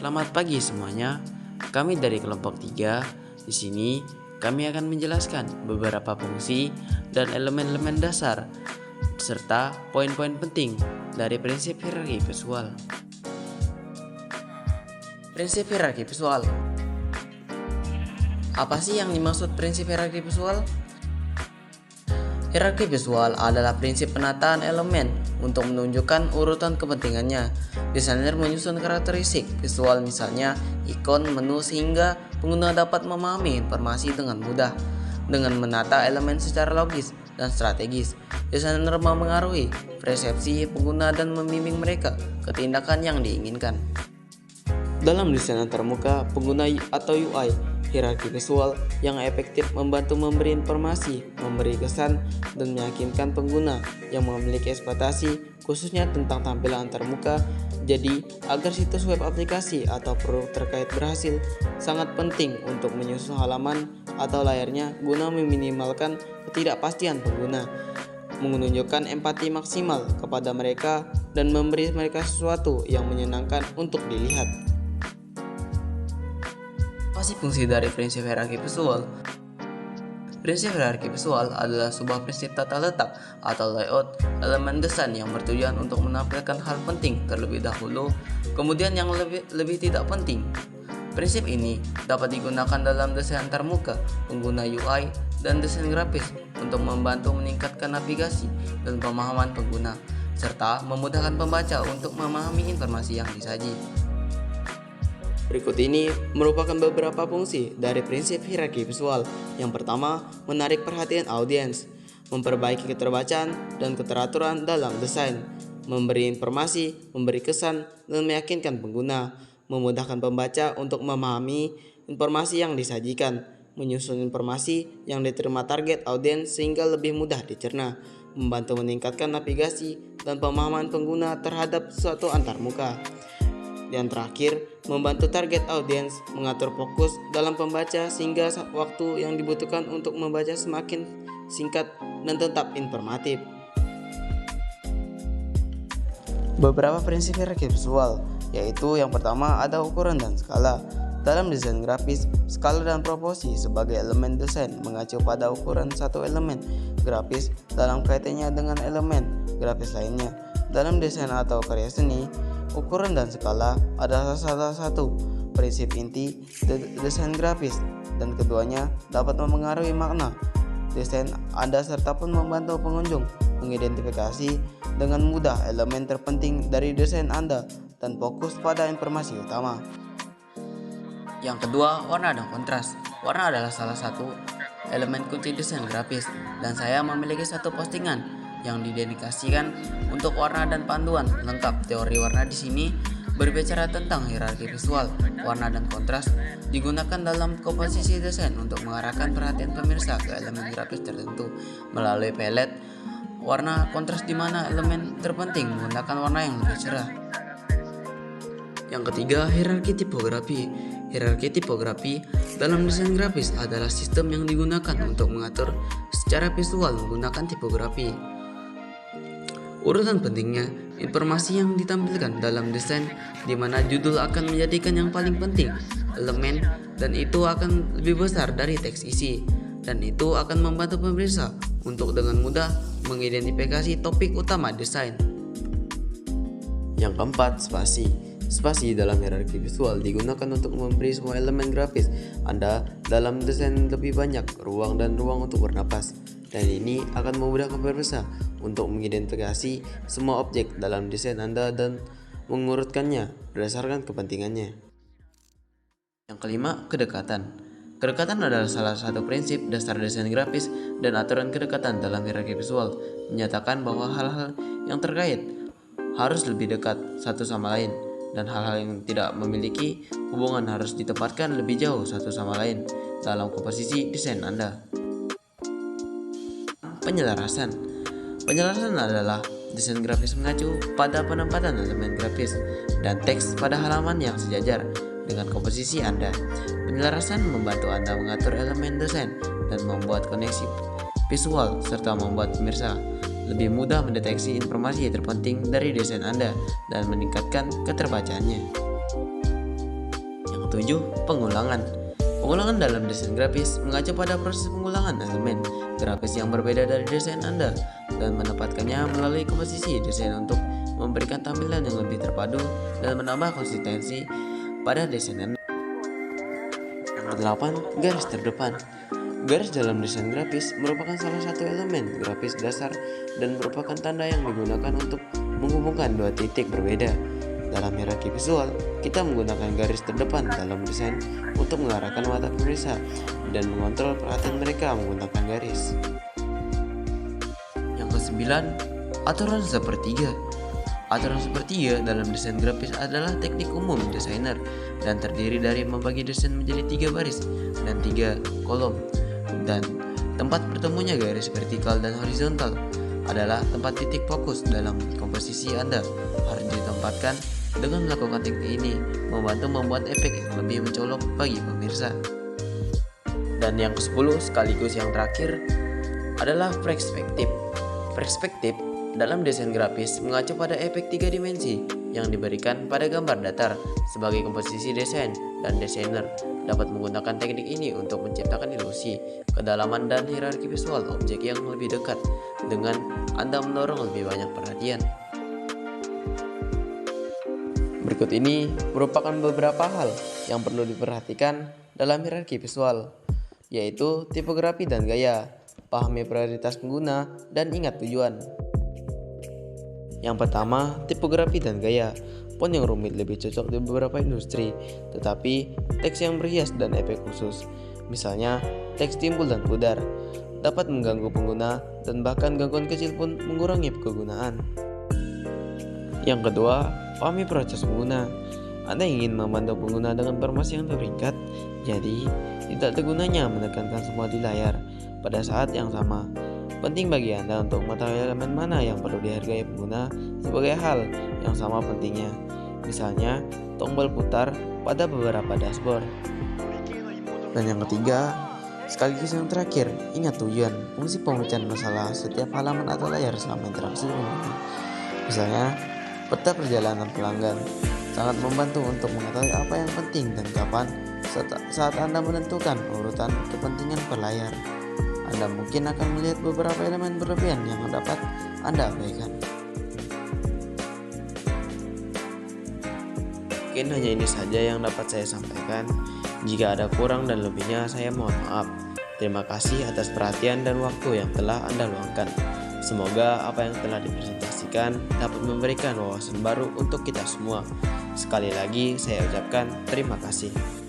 Selamat pagi semuanya. Kami dari kelompok 3. Di sini kami akan menjelaskan beberapa fungsi dan elemen-elemen dasar serta poin-poin penting dari prinsip hierarki visual. Prinsip hierarki visual. Apa sih yang dimaksud prinsip hierarki visual? Hierarki visual adalah prinsip penataan elemen untuk menunjukkan urutan kepentingannya. Desainer menyusun karakteristik visual misalnya ikon, menu sehingga pengguna dapat memahami informasi dengan mudah. Dengan menata elemen secara logis dan strategis, desainer memengaruhi persepsi pengguna dan membimbing mereka ke tindakan yang diinginkan. Dalam desain antarmuka, pengguna atau UI, hierarki visual yang efektif membantu memberi informasi, memberi kesan, dan meyakinkan pengguna yang memiliki ekspektasi khususnya tentang tampilan antarmuka. Jadi, agar situs web aplikasi atau produk terkait berhasil, sangat penting untuk menyusun halaman atau layarnya guna meminimalkan ketidakpastian pengguna, menunjukkan empati maksimal kepada mereka, dan memberi mereka sesuatu yang menyenangkan untuk dilihat. Apa sih fungsi dari prinsip hierarki visual? Prinsip hierarki visual adalah sebuah prinsip tata letak atau layout elemen desain yang bertujuan untuk menampilkan hal penting terlebih dahulu, kemudian yang lebih tidak penting. Prinsip ini dapat digunakan dalam desain antarmuka, pengguna UI, dan desain grafis untuk membantu meningkatkan navigasi dan pemahaman pengguna, serta memudahkan pembaca untuk memahami informasi yang disaji. Berikut ini merupakan beberapa fungsi dari prinsip hierarki visual. Yang pertama, menarik perhatian audiens, memperbaiki keterbacaan dan keteraturan dalam desain, memberi informasi, memberi kesan, dan meyakinkan pengguna, memudahkan pembaca untuk memahami informasi yang disajikan, menyusun informasi yang diterima target audiens sehingga lebih mudah dicerna, membantu meningkatkan navigasi dan pemahaman pengguna terhadap suatu antarmuka. Dan terakhir, membantu target audiens mengatur fokus dalam pembaca sehingga waktu yang dibutuhkan untuk membaca semakin singkat dan tetap informatif. Beberapa prinsip hierarki visual, yaitu yang pertama ada ukuran dan skala. Dalam desain grafis, skala dan proporsi sebagai elemen desain mengacu pada ukuran satu elemen grafis dalam kaitannya dengan elemen grafis lainnya. Dalam desain atau karya seni, ukuran dan skala adalah salah satu prinsip inti desain grafis, dan keduanya dapat mempengaruhi makna desain Anda serta pun membantu pengunjung mengidentifikasi dengan mudah elemen terpenting dari desain Anda dan fokus pada informasi utama. Yang kedua, warna dan kontras. Warna adalah salah satu elemen kunci desain grafis, dan saya memiliki satu postingan yang didedikasikan untuk warna dan panduan lengkap teori warna. Di sini berbicara tentang hierarki visual. Warna dan kontras digunakan dalam komposisi desain untuk mengarahkan perhatian pemirsa ke elemen grafis tertentu melalui palet warna kontras, di mana elemen terpenting menggunakan warna yang lebih cerah. Yang ketiga, hierarki tipografi. Hierarki tipografi dalam desain grafis adalah sistem yang digunakan untuk mengatur secara visual menggunakan tipografi. Urutan pentingnya, informasi yang ditampilkan dalam desain, di mana judul akan menjadikan yang paling penting elemen, dan itu akan lebih besar dari teks isi, dan itu akan membantu pemirsa untuk dengan mudah mengidentifikasi topik utama desain. Yang keempat, spasi. Spasi dalam hierarki visual digunakan untuk memberi semua elemen grafis Anda dalam desain lebih banyak ruang dan ruang untuk bernapas, dan ini akan memudahkan pemirsa untuk mengidentifikasi semua objek dalam desain Anda dan mengurutkannya berdasarkan kepentingannya. Yang kelima, kedekatan. Kedekatan adalah salah satu prinsip dasar desain grafis, dan aturan kedekatan dalam hierarki visual menyatakan bahwa hal-hal yang terkait harus lebih dekat satu sama lain, dan hal-hal yang tidak memiliki hubungan harus ditempatkan lebih jauh satu sama lain dalam komposisi desain Anda. Penyelarasan. Penyelarasan adalah desain grafis mengacu pada penempatan elemen grafis dan teks pada halaman yang sejajar dengan komposisi Anda. Penyelarasan membantu Anda mengatur elemen desain dan membuat koneksi visual, serta membuat pemirsa lebih mudah mendeteksi informasi terpenting dari desain Anda dan meningkatkan keterbacaannya. 7. Pengulangan. Pengulangan dalam desain grafis mengacu pada proses pengulangan elemen grafis yang berbeda dari desain Anda dan menempatkannya melalui komposisi desain untuk memberikan tampilan yang lebih terpadu dan menambah konsistensi pada desain Anda. Yang ke-8. Garis terdepan. Garis dalam desain grafis merupakan salah satu elemen grafis dasar dan merupakan tanda yang digunakan untuk menghubungkan dua titik berbeda. Dalam hierarki visual, kita menggunakan garis terdepan dalam desain untuk mengarahkan mata pemirsa dan mengontrol perhatian mereka menggunakan garis. Yang ke-9. Aturan sepertiga. Aturan sepertiga dalam desain grafis adalah teknik umum desainer dan terdiri dari membagi desain menjadi 3 baris dan 3 kolom. Dan tempat bertemunya garis vertikal dan horizontal adalah tempat titik fokus dalam komposisi Anda harus ditempatkan. Dengan melakukan teknik ini membantu membuat efek yang lebih mencolok bagi pemirsa. Dan yang ke-10 sekaligus yang terakhir adalah perspektif. Perspektif dalam desain grafis mengacu pada efek 3 dimensi yang diberikan pada gambar datar. Sebagai komposisi desain dan desainer dapat menggunakan teknik ini untuk menciptakan ilusi, kedalaman dan hierarki visual objek yang lebih dekat dengan Anda mendorong lebih banyak perhatian. Berikut ini merupakan beberapa hal yang perlu diperhatikan dalam hierarki visual, yaitu tipografi dan gaya, pahami prioritas pengguna, dan ingat tujuan. Yang pertama, tipografi dan gaya. Font yang rumit lebih cocok di beberapa industri, tetapi teks yang berhias dan efek khusus, misalnya teks timbul dan pudar, dapat mengganggu pengguna dan bahkan gangguan kecil pun mengurangi kegunaan. Yang kedua, pahami proses pengguna. Anda ingin membantu pengguna dengan informasi yang terperingkat, jadi tidak ada gunanya menekankan semua di layar pada saat yang sama. Penting bagi Anda untuk mengetahui elemen mana yang perlu dihargai pengguna sebagai hal yang sama pentingnya. Misalnya, tombol putar pada beberapa dashboard. Dan yang ketiga, sekaligus yang terakhir, ingat tujuan. Fungsi pemecahan masalah setiap halaman atau layar selama interaksi pengguna. Misalnya, peta perjalanan pelanggan sangat membantu untuk mengetahui apa yang penting dan kapan saat Anda menentukan urutan kepentingan per layar. Anda mungkin akan melihat beberapa elemen berlebihan yang dapat Anda abaikan. Mungkin hanya ini saja yang dapat saya sampaikan. Jika ada kurang dan lebihnya, saya mohon maaf. Terima kasih atas perhatian dan waktu yang telah Anda luangkan. Semoga apa yang telah dipresentasikan dapat memberikan wawasan baru untuk kita semua. Sekali lagi saya ucapkan terima kasih.